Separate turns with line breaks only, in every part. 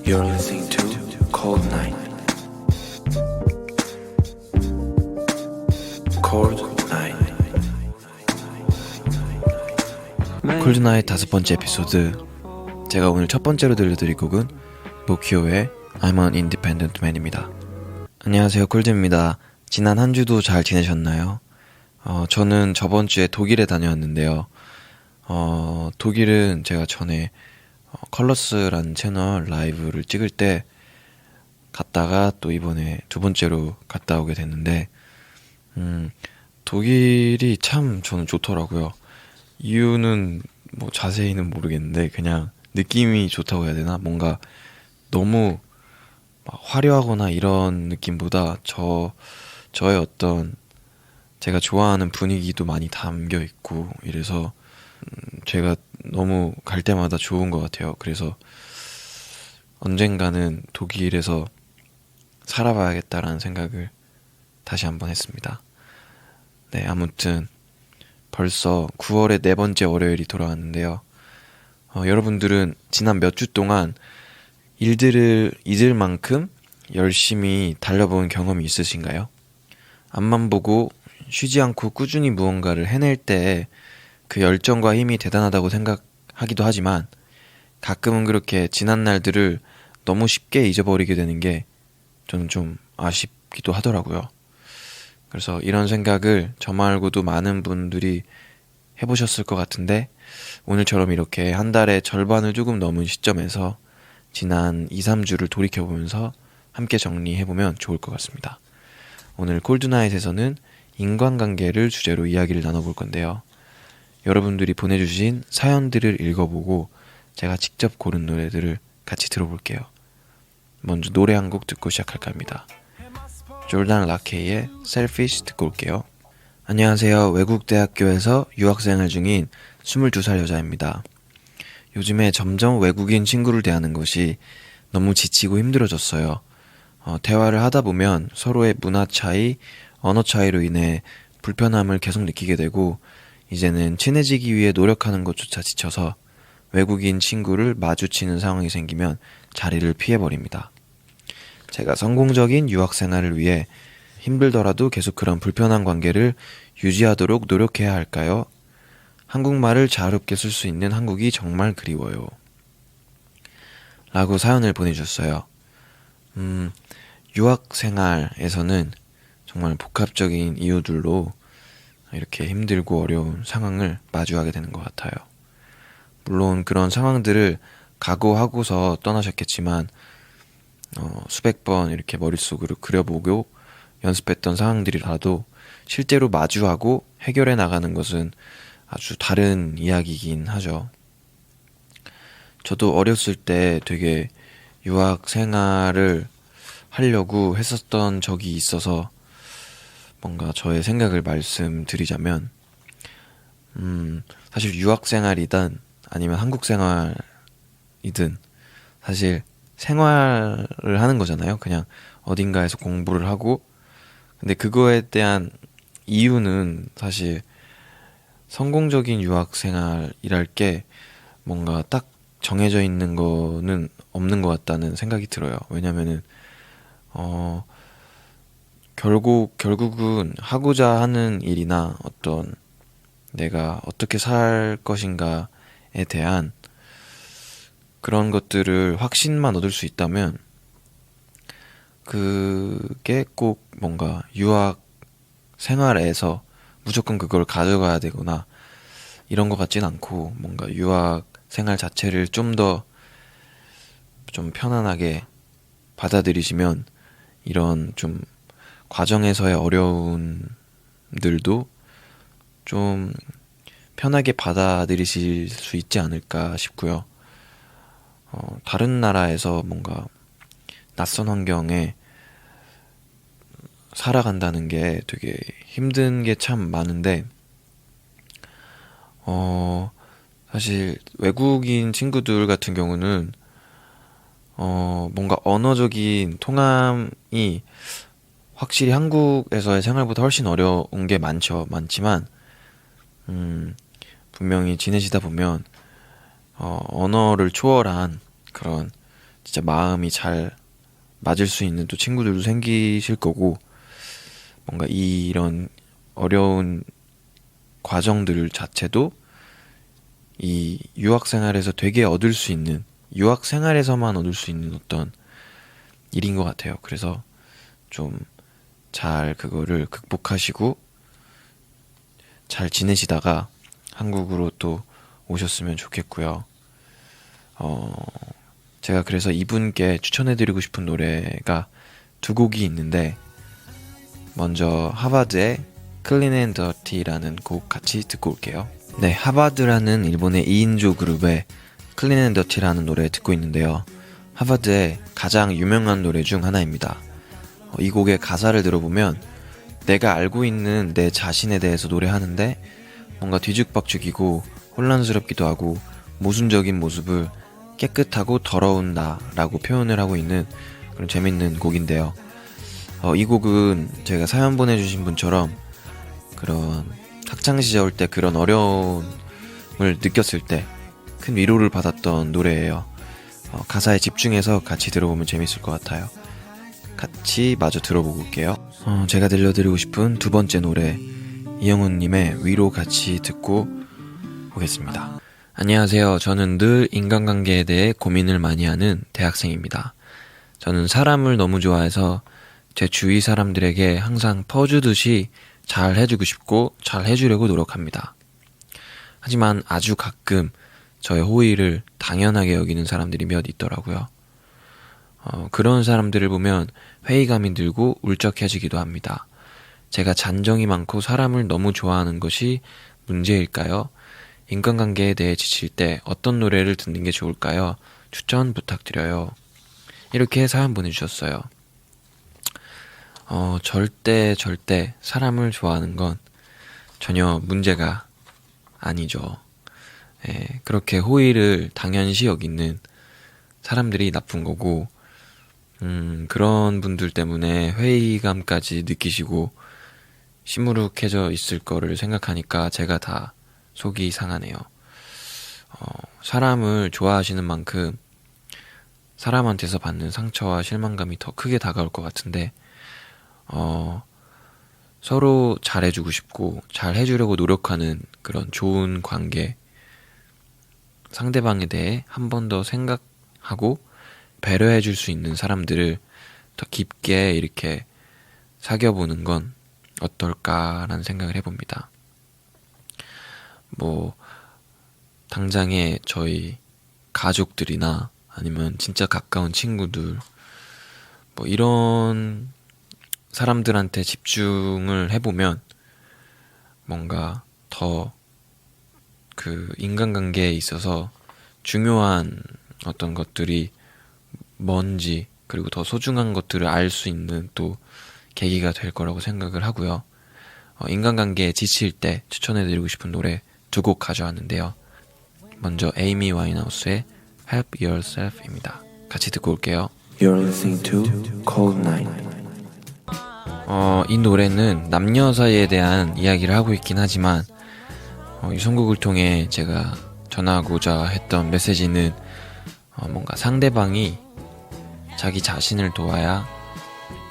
You're listening to Cold Night. Cold Night. 콜드나잇 5번째 에피소드. 제가 오늘 첫 번째로 들려드릴 곡은 모키오의 I'm an Independent Man입니다. 안녕하세요, 콜드입니다. 지난 한 주도 잘 지내셨나요? 저는 저번 주에 독일에 다녀왔는데요. 독일은 제가 전에 컬러스라는 채널 라이브를 찍을 때 갔다가 또 이번에 두 번째로 갔다 오게 됐는데 독일이 참 저는 좋더라고요. 이유는 뭐 자세히는 모르겠는데 그냥 느낌이 좋다고 해야 되나? 뭔가 너무 막 화려하거나 이런 느낌보다 저의 어떤 제가 좋아하는 분위기도 많이 담겨 있고 이래서 제가 너무 갈 때마다 좋은 것 같아요. 그래서 언젠가는 독일에서 살아봐야겠다라는 생각을 다시 한번 했습니다. 네, 아무튼 벌써 9월의 네 번째 월요일이 돌아왔는데요. 여러분들은 지난 몇 주 동안 일들을 잊을 만큼 열심히 달려본 경험이 있으신가요? 앞만 보고 쉬지 않고 꾸준히 무언가를 해낼 때 그 열정과 힘이 대단하다고 생각하기도 하지만 가끔은 그렇게 지난 날들을 너무 쉽게 잊어버리게 되는 게 저는 좀 아쉽기도 하더라고요. 그래서 이런 생각을 저 말고도 많은 분들이 해보셨을 것 같은데 오늘처럼 이렇게 한 달의 절반을 조금 넘은 시점에서 지난 2, 3주를 돌이켜보면서 함께 정리해보면 좋을 것 같습니다. 오늘 콜드나잇에서는 인간관계를 주제로 이야기를 나눠볼 건데요. 여러분들이 보내주신 사연들을 읽어보고 제가 직접 고른 노래들을 같이 들어볼게요. 먼저 노래 한 곡 듣고 시작할까 합니다. 졸단 라케이의 Selfish 듣고 올게요. 안녕하세요. 외국 대학교에서 유학생활 중인 22살 여자입니다. 요즘에 점점 외국인 친구를 대하는 것이 너무 지치고 힘들어졌어요. 대화를 하다 보면 서로의 문화 차이, 언어 차이로 인해 불편함을 계속 느끼게 되고 이제는 친해지기 위해 노력하는 것조차 지쳐서 외국인 친구를 마주치는 상황이 생기면 자리를 피해버립니다. 제가 성공적인 유학 생활을 위해 힘들더라도 계속 그런 불편한 관계를 유지하도록 노력해야 할까요? 한국말을 자유롭게 쓸 수 있는 한국이 정말 그리워요. 라고 사연을 보내주셨어요. 유학 생활에서는 정말 복합적인 이유들로 이렇게 힘들고 어려운 상황을 마주하게 되는 것 같아요. 물론 그런 상황들을 각오하고서 떠나셨겠지만 수백 번 이렇게 머릿속으로 그려보고 연습했던 상황들이라도 실제로 마주하고 해결해 나가는 것은 아주 다른 이야기이긴 하죠. 저도 어렸을 때 되게 유학 생활을 하려고 했었던 적이 있어서 뭔가 저의 생각을 말씀드리자면 사실 유학 생활이든 아니면 한국 생활이든 사실 생활을 하는 거잖아요. 그냥 어딘가에서 공부를 하고 근데 그거에 대한 이유는 사실 성공적인 유학 생활이랄 게 뭔가 딱 정해져 있는 거는 없는 것 같다는 생각이 들어요. 왜냐면은 결국은 하고자 하는 일이나 어떤 내가 어떻게 살 것인가에 대한 그런 것들을 확신만 얻을 수 있다면 그게 꼭 뭔가 유학 생활에서 무조건 그걸 가져가야 되거나 이런 것 같진 않고 뭔가 유학 생활 자체를 좀 편안하게 받아들이시면 이런 좀 과정에서의 어려움들도 좀 편하게 받아들이실 수 있지 않을까 싶고요. 다른 나라에서 뭔가 낯선 환경에 살아간다는 게 되게 힘든 게 참 많은데 사실 외국인 친구들 같은 경우는 뭔가 언어적인 통함이 확실히 한국에서의 생활보다 훨씬 어려운 게 많지만 분명히 지내시다 보면 언어를 초월한 그런 진짜 마음이 잘 맞을 수 있는 또 친구들도 생기실 거고, 뭔가 이런 어려운 과정들 자체도 이 유학 생활에서 되게 얻을 수 있는, 유학 생활에서만 얻을 수 있는 어떤 일인 것 같아요. 그래서 좀 잘 그거를 극복하시고 잘 지내시다가 한국으로 또 오셨으면 좋겠고요. 제가 그래서 이분께 추천해드리고 싶은 노래가 두 곡이 있는데, 먼저 하바드의 Clean and Dirty라는 곡 같이 듣고 올게요. 네, 하바드라는 일본의 2인조 그룹의 Clean and Dirty라는 노래 듣고 있는데요. 하바드의 가장 유명한 노래 중 하나입니다. 이 곡의 가사를 들어보면 내가 알고 있는 내 자신에 대해서 노래하는데 뭔가 뒤죽박죽이고 혼란스럽기도 하고 모순적인 모습을 깨끗하고 더러운 나라고 표현을 하고 있는 그런 재밌는 곡인데요. 이 곡은 제가 사연 보내주신 분처럼 그런 학창시절 때 그런 어려움을 느꼈을 때 큰 위로를 받았던 노래예요. 가사에 집중해서 같이 들어보면 재밌을 것 같아요. 같이 마저 들어보고 올게요. 제가 들려드리고 싶은 두 번째 노래, 이영훈님의 위로 같이 듣고 오겠습니다. 안녕하세요. 저는 늘 인간관계에 대해 고민을 많이 하는 대학생입니다. 저는 사람을 너무 좋아해서 제 주위 사람들에게 항상 퍼주듯이 잘 해주고 싶고 잘 해주려고 노력합니다. 하지만 아주 가끔 저의 호의를 당연하게 여기는 사람들이 몇 있더라고요. 그런 사람들을 보면 회의감이 들고 울적해지기도 합니다. 제가 잔정이 많고 사람을 너무 좋아하는 것이 문제일까요? 인간관계에 대해 지칠 때 어떤 노래를 듣는 게 좋을까요? 추천 부탁드려요. 이렇게 사연 보내주셨어요. 절대 사람을 좋아하는 건 전혀 문제가 아니죠. 그렇게 호의를 당연시 여기는 사람들이 나쁜 거고, 그런 분들 때문에 회의감까지 느끼시고 시무룩해져 있을 거를 생각하니까 제가 다 속이 상하네요. 사람을 좋아하시는 만큼 사람한테서 받는 상처와 실망감이 더 크게 다가올 것 같은데, 서로 잘해주고 싶고 잘 해주려고 노력하는 그런 좋은 관계, 상대방에 대해 한 번 더 생각하고 배려해 줄 수 있는 사람들을 더 깊게 이렇게 사귀어보는 건 어떨까라는 생각을 해봅니다. 당장에 저희 가족들이나 아니면 진짜 가까운 친구들, 이런 사람들한테 집중을 해보면 뭔가 더 그 인간관계에 있어서 중요한 어떤 것들이 뭔지, 그리고 더 소중한 것들을 알 수 있는 또 계기가 될 거라고 생각을 하고요. 인간관계에 지칠 때 추천해드리고 싶은 노래 두 곡 가져왔는데요. 먼저 에이미 와인하우스의 Help Yourself입니다. 같이 듣고 올게요.
You're listening to Cold Night.
이 노래는 남녀 사이에 대한 이야기를 하고 있긴 하지만 이 선곡을 통해 제가 전하고자 했던 메시지는 뭔가 상대방이 자기 자신을 도와야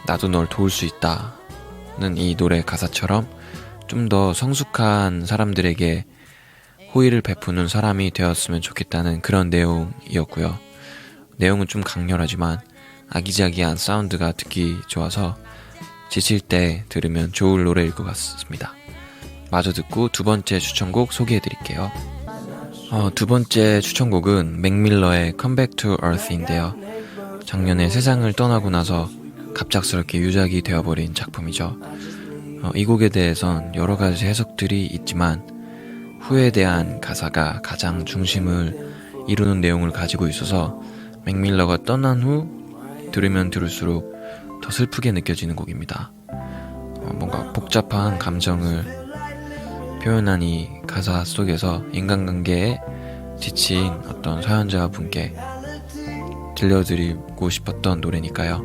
나도 널 도울 수 있다는 이 노래 가사처럼 좀 더 성숙한 사람들에게 호의를 베푸는 사람이 되었으면 좋겠다는 그런 내용이었고요. 내용은 좀 강렬하지만 아기자기한 사운드가 듣기 좋아서 지칠 때 들으면 좋을 노래일 것 같습니다. 마저 듣고 두 번째 추천곡 소개해드릴게요. 두 번째 추천곡은 맥밀러의 Come Back to Earth인데요. 작년에 세상을 떠나고 나서 갑작스럽게 유작이 되어버린 작품이죠. 이 곡에 대해선 여러 가지 해석들이 있지만 후회에 대한 가사가 가장 중심을 이루는 내용을 가지고 있어서 맥밀러가 떠난 후 들으면 들을수록 더 슬프게 느껴지는 곡입니다. 뭔가 복잡한 감정을 표현한 이 가사 속에서 인간관계에 지친 어떤 사연자분께 들려드리고 싶었던 노래니까요.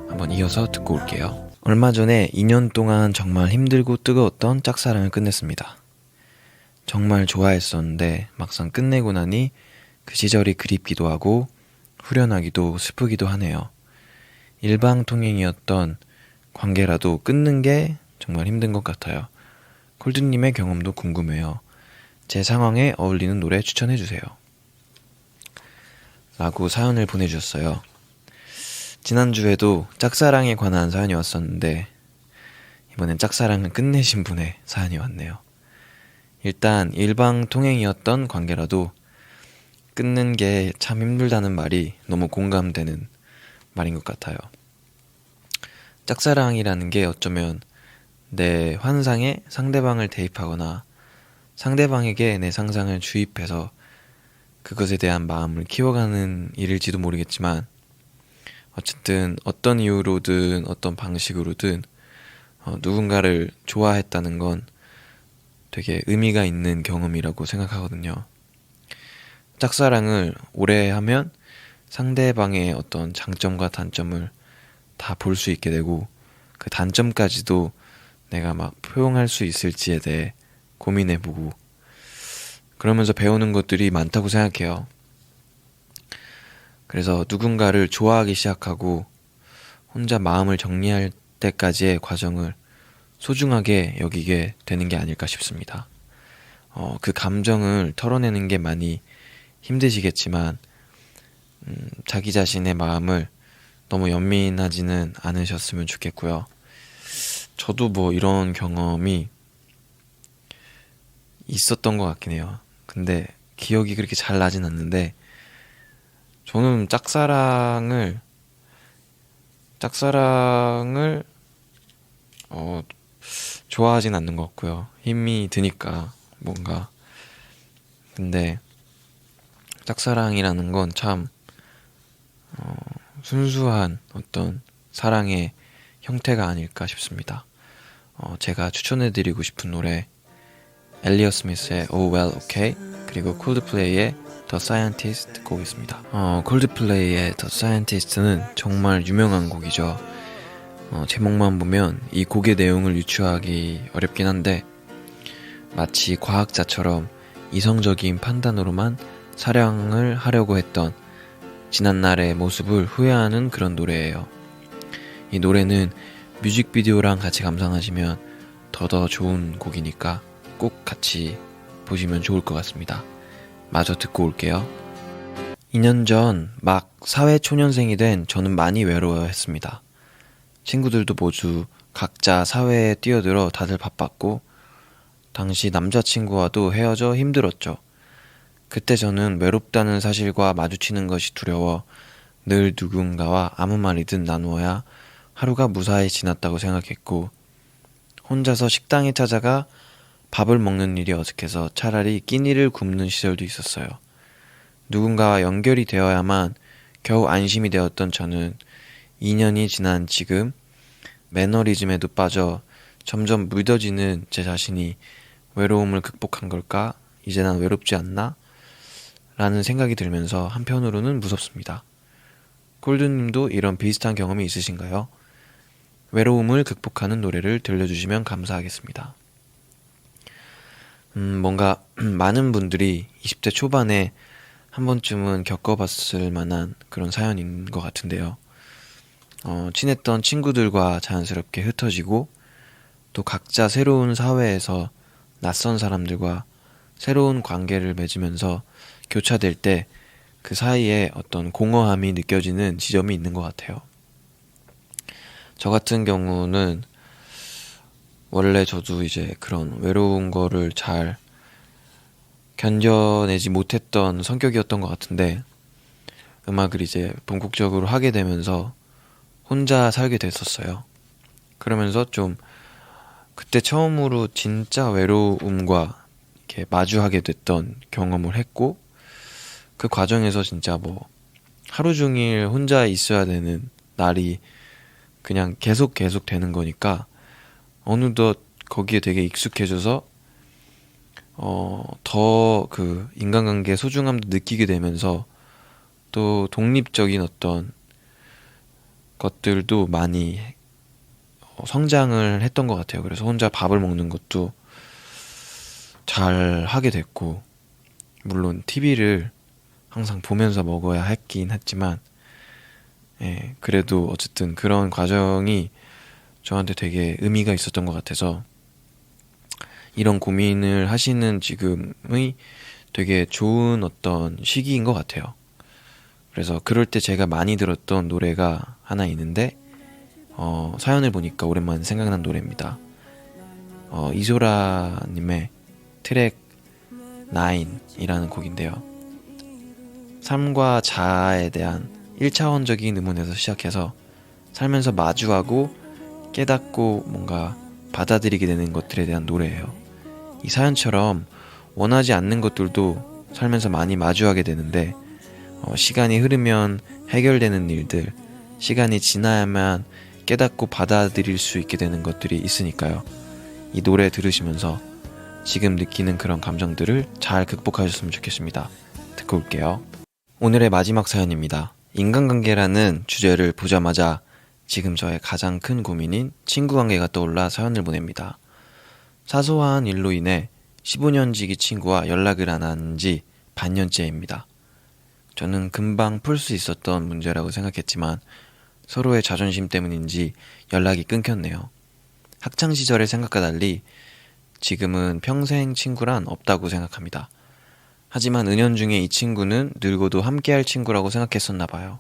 한번 이어서 듣고 올게요. 얼마 전에 2년 동안 정말 힘들고 뜨거웠던 짝사랑을 끝냈습니다. 정말 좋아했었는데 막상 끝내고 나니 그 시절이 그립기도 하고 후련하기도 슬프기도 하네요. 일방통행이었던 관계라도 끊는 게 정말 힘든 것 같아요. 콜드님의 경험도 궁금해요. 제 상황에 어울리는 노래 추천해주세요. 라고 사연을 보내주셨어요. 지난주에도 짝사랑에 관한 사연이 왔었는데 이번엔 짝사랑을 끝내신 분의 사연이 왔네요. 일단 일방통행이었던 관계라도 끊는 게 참 힘들다는 말이 너무 공감되는 말인 것 같아요. 짝사랑이라는 게 어쩌면 내 환상에 상대방을 대입하거나 상대방에게 내 상상을 주입해서 그것에 대한 마음을 키워가는 일일지도 모르겠지만 어쨌든 어떤 이유로든 어떤 방식으로든 누군가를 좋아했다는 건 되게 의미가 있는 경험이라고 생각하거든요. 짝사랑을 오래 하면 상대방의 어떤 장점과 단점을 다 볼 수 있게 되고 그 단점까지도 내가 막 포용할 수 있을지에 대해 고민해보고 그러면서 배우는 것들이 많다고 생각해요. 그래서 누군가를 좋아하기 시작하고 혼자 마음을 정리할 때까지의 과정을 소중하게 여기게 되는 게 아닐까 싶습니다. 그 감정을 털어내는 게 많이 힘드시겠지만 자기 자신의 마음을 너무 연민하지는 않으셨으면 좋겠고요. 저도 뭐 이런 경험이 있었던 것 같긴 해요. 근데 기억이 그렇게 잘 나진 않는데 저는 짝사랑을 좋아하진 않는 것 같고요. 힘이 드니까 뭔가. 근데 짝사랑이라는 건 참 순수한 어떤 사랑의 형태가 아닐까 싶습니다. 제가 추천해드리고 싶은 노래 엘리엇 스미스의 Oh Well Okay 그리고 콜드플레이의 The Scientist 곡 있습니다. 콜드플레이의 The Scientist는 정말 유명한 곡이죠. 제목만 보면 이 곡의 내용을 유추하기 어렵긴 한데 마치 과학자처럼 이성적인 판단으로만 사랑을 하려고 했던 지난날의 모습을 후회하는 그런 노래예요. 이 노래는 뮤직비디오랑 같이 감상하시면 더 좋은 곡이니까 꼭 같이 보시면 좋을 것 같습니다. 마저 듣고 올게요. 2년 전 막 사회초년생이 된 저는 많이 외로워했습니다. 친구들도 모두 각자 사회에 뛰어들어 다들 바빴고 당시 남자친구와도 헤어져 힘들었죠. 그때 저는 외롭다는 사실과 마주치는 것이 두려워 늘 누군가와 아무 말이든 나누어야 하루가 무사히 지났다고 생각했고 혼자서 식당에 찾아가 밥을 먹는 일이 어색해서 차라리 끼니를 굶는 시절도 있었어요. 누군가와 연결이 되어야만 겨우 안심이 되었던 저는 2년이 지난 지금 매너리즘에도 빠져 점점 무뎌지는 제 자신이 외로움을 극복한 걸까? 이제 난 외롭지 않나? 라는 생각이 들면서 한편으로는 무섭습니다. 콜드님도 이런 비슷한 경험이 있으신가요? 외로움을 극복하는 노래를 들려주시면 감사하겠습니다. 뭔가 많은 분들이 20대 초반에 한 번쯤은 겪어봤을 만한 그런 사연인 것 같은데요. 친했던 친구들과 자연스럽게 흩어지고 또 각자 새로운 사회에서 낯선 사람들과 새로운 관계를 맺으면서 교차될 때 그 사이에 어떤 공허함이 느껴지는 지점이 있는 것 같아요. 저 같은 경우는 원래 저도 이제 그런 외로운 거를 잘 견뎌내지 못했던 성격이었던 것 같은데 음악을 이제 본격적으로 하게 되면서 혼자 살게 됐었어요. 그러면서 좀 그때 처음으로 진짜 외로움과 이렇게 마주하게 됐던 경험을 했고 그 과정에서 진짜 뭐 하루 종일 혼자 있어야 되는 날이 그냥 계속 되는 거니까 어느덧 거기에 되게 익숙해져서 더 그 인간관계의 소중함도 느끼게 되면서 또 독립적인 어떤 것들도 많이 성장을 했던 것 같아요. 그래서 혼자 밥을 먹는 것도 잘 하게 됐고 물론 TV를 항상 보면서 먹어야 했긴 했지만, 예, 그래도 어쨌든 그런 과정이 저한테 되게 의미가 있었던 것 같아서 이런 고민을 하시는 지금의 되게 좋은 어떤 시기인 것 같아요. 그래서 그럴 때 제가 많이 들었던 노래가 하나 있는데 사연을 보니까 오랜만에 생각난 노래입니다. 이소라님의 트랙 9이라는 곡인데요. 삶과 자아에 대한 1차원적인 의문에서 시작해서 살면서 마주하고 깨닫고 뭔가 받아들이게 되는 것들에 대한 노래예요. 이 사연처럼 원하지 않는 것들도 살면서 많이 마주하게 되는데 시간이 흐르면 해결되는 일들, 시간이 지나야만 깨닫고 받아들일 수 있게 되는 것들이 있으니까요. 이 노래 들으시면서 지금 느끼는 그런 감정들을 잘 극복하셨으면 좋겠습니다. 듣고 올게요. 오늘의 마지막 사연입니다. 인간관계라는 주제를 보자마자 지금 저의 가장 큰 고민인 친구관계가 떠올라 사연을 보냅니다. 사소한 일로 인해 15년 지기 친구와 연락을 안 한 지 반년째입니다. 저는 금방 풀 수 있었던 문제라고 생각했지만 서로의 자존심 때문인지 연락이 끊겼네요. 학창시절의 생각과 달리 지금은 평생 친구란 없다고 생각합니다. 하지만 은연중에 이 친구는 늙어도 함께할 친구라고 생각했었나 봐요.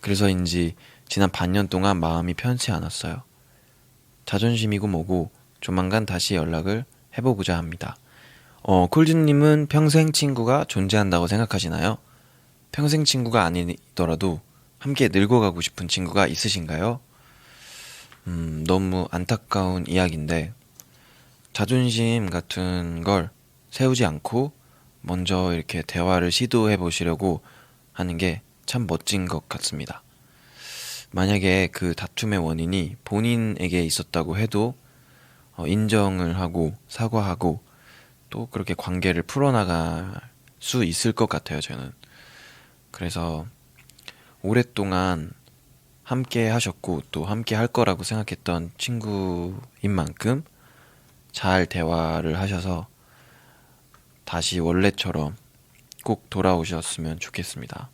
그래서인지 지난 반년 동안 마음이 편치 않았어요. 자존심이고 뭐고 조만간 다시 연락을 해보고자 합니다. 콜즈님은 평생 친구가 존재한다고 생각하시나요? 평생 친구가 아니더라도 함께 늙어가고 싶은 친구가 있으신가요? 너무 안타까운 이야기인데 자존심 같은 걸 세우지 않고 먼저 이렇게 대화를 시도해 보시려고 하는 게 참 멋진 것 같습니다. 만약에 그 다툼의 원인이 본인에게 있었다고 해도 인정을 하고 사과하고 또 그렇게 관계를 풀어나갈 수 있을 것 같아요, 저는. 그래서 오랫동안 함께 하셨고 또 함께 할 거라고 생각했던 친구인 만큼 잘 대화를 하셔서 다시 원래처럼 꼭 돌아오셨으면 좋겠습니다.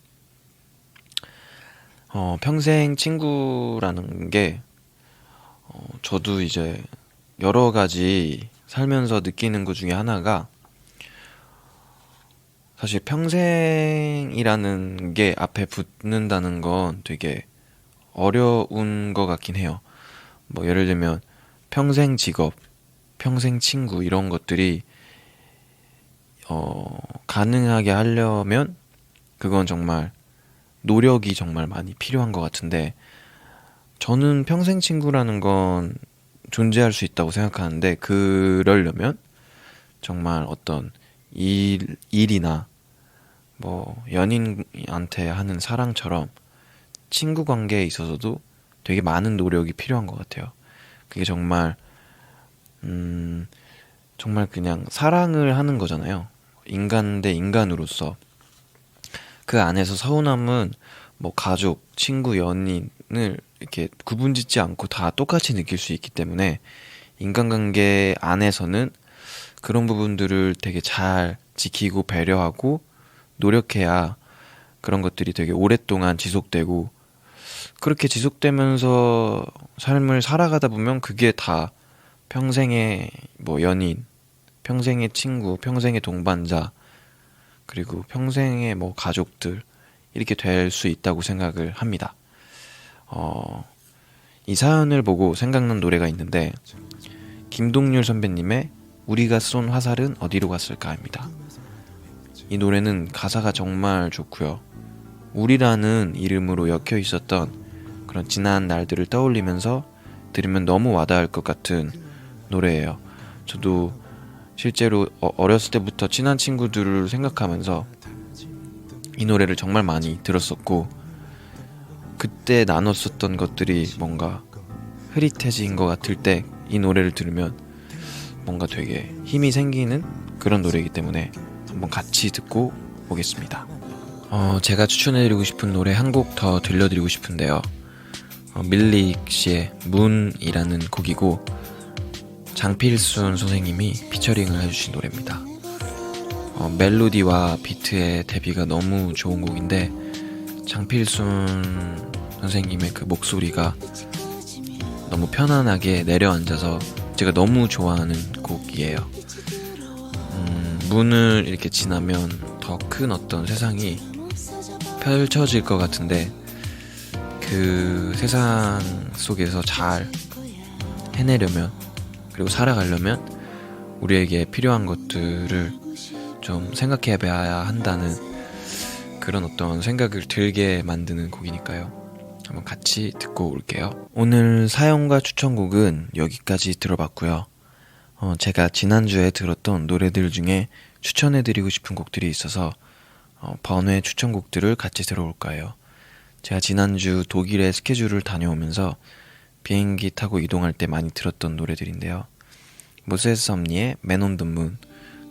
평생 친구라는 게 저도 이제 여러 가지 살면서 느끼는 것 중에 하나가 사실 평생이라는 게 앞에 붙는다는 건 되게 어려운 것 같긴 해요. 뭐 예를 들면 평생 직업, 평생 친구 이런 것들이 가능하게 하려면 그건 정말 노력이 정말 많이 필요한 것 같은데 저는 평생 친구라는 건 존재할 수 있다고 생각하는데 그러려면 정말 어떤 일이나 뭐 연인한테 하는 사랑처럼 친구 관계에 있어서도 되게 많은 노력이 필요한 것 같아요. 그게 정말 정말 그냥 사랑을 하는 거잖아요. 인간 대 인간으로서 그 안에서 서운함은 뭐 가족, 친구, 연인을 이렇게 구분짓지 않고 다 똑같이 느낄 수 있기 때문에 인간관계 안에서는 그런 부분들을 되게 잘 지키고 배려하고 노력해야 그런 것들이 되게 오랫동안 지속되고 그렇게 지속되면서 삶을 살아가다 보면 그게 다 평생의 뭐 연인, 평생의 친구, 평생의 동반자 그리고 평생의 뭐 가족들 이렇게 될 수 있다고 생각을 합니다. 이 사연을 보고 생각난 노래가 있는데 김동률 선배님의 우리가 쏜 화살은 어디로 갔을까입니다. 이 노래는 가사가 정말 좋고요. 우리라는 이름으로 엮여 있었던 그런 지난 날들을 떠올리면서 들으면 너무 와닿을 것 같은 노래예요. 저도 실제로 어렸을 때부터 친한 친구들을 생각하면서 이 노래를 정말 많이 들었었고 그때 나눴었던 것들이 뭔가 흐릿해진 것 같을 때 이 노래를 들으면 뭔가 되게 힘이 생기는 그런 노래이기 때문에 한번 같이 듣고 오겠습니다. 제가 추천해드리고 싶은 노래 한 곡 더 들려드리고 싶은데요. 밀릭 씨의 문이라는 곡이고 장필순 선생님이 피처링을 해주신 노래입니다. 멜로디와 비트의 대비가 너무 좋은 곡인데 장필순 선생님의 그 목소리가 너무 편안하게 내려앉아서 제가 너무 좋아하는 곡이에요. 문을 이렇게 지나면 더 큰 어떤 세상이 펼쳐질 것 같은데 그 세상 속에서 잘 해내려면, 그리고 살아가려면 우리에게 필요한 것들을 좀 생각해 봐야 한다는 그런 어떤 생각을 들게 만드는 곡이니까요. 한번 같이 듣고 올게요. 오늘 사연과 추천곡은 여기까지 들어봤고요. 제가 지난주에 들었던 노래들 중에 추천해드리고 싶은 곡들이 있어서 번외 추천곡들을 같이 들어볼까 해요. 제가 지난주 독일에 스케줄을 다녀오면서 비행기 타고 이동할 때 많이 들었던 노래들인데요. 모세스 썸니의 Man on the Moon,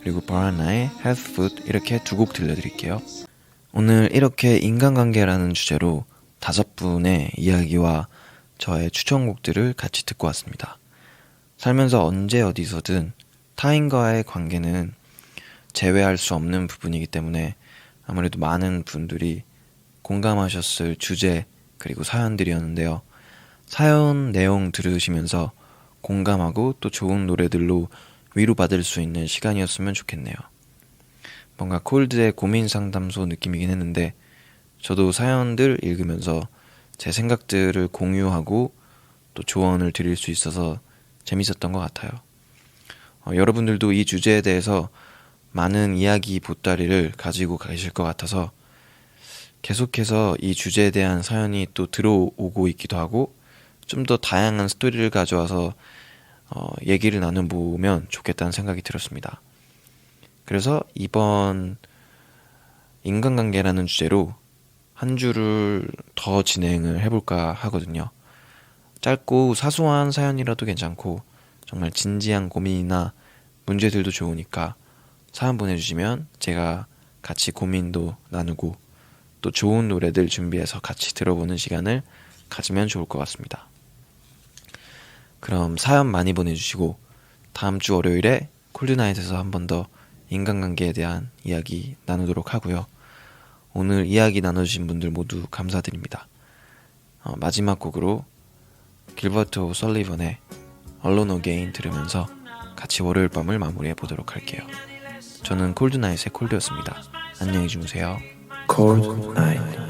그리고 바라나의 Health Food, 이렇게 두 곡 들려드릴게요. 오늘 이렇게 인간관계라는 주제로 5분의 이야기와 저의 추천곡들을 같이 듣고 왔습니다. 살면서 언제 어디서든 타인과의 관계는 제외할 수 없는 부분이기 때문에 아무래도 많은 분들이 공감하셨을 주제 그리고 사연들이었는데요. 사연 내용 들으시면서 공감하고 또 좋은 노래들로 위로받을 수 있는 시간이었으면 좋겠네요. 뭔가 콜드의 고민 상담소 느낌이긴 했는데 저도 사연들 읽으면서 제 생각들을 공유하고 또 조언을 드릴 수 있어서 재밌었던 것 같아요. 여러분들도 이 주제에 대해서 많은 이야기 보따리를 가지고 계실 것 같아서 계속해서 이 주제에 대한 사연이 또 들어오고 있기도 하고 좀 더 다양한 스토리를 가져와서 얘기를 나눠보면 좋겠다는 생각이 들었습니다. 그래서 이번 인간관계라는 주제로 한 주를 더 진행을 해볼까 하거든요. 짧고 사소한 사연이라도 괜찮고 정말 진지한 고민이나 문제들도 좋으니까 사연 보내주시면 제가 같이 고민도 나누고 또 좋은 노래들 준비해서 같이 들어보는 시간을 가지면 좋을 것 같습니다. 그럼 사연 많이 보내주시고 다음 주 월요일에 콜드나잇에서 한 번 더 인간관계에 대한 이야기 나누도록 하고요. 오늘 이야기 나눠주신 분들 모두 감사드립니다. 마지막 곡으로 길버트 오설리번의 Alone Again 들으면서 같이 월요일 밤을 마무리해 보도록 할게요. 저는 콜드나잇의 콜드였습니다. 안녕히 주무세요.
Cold Night.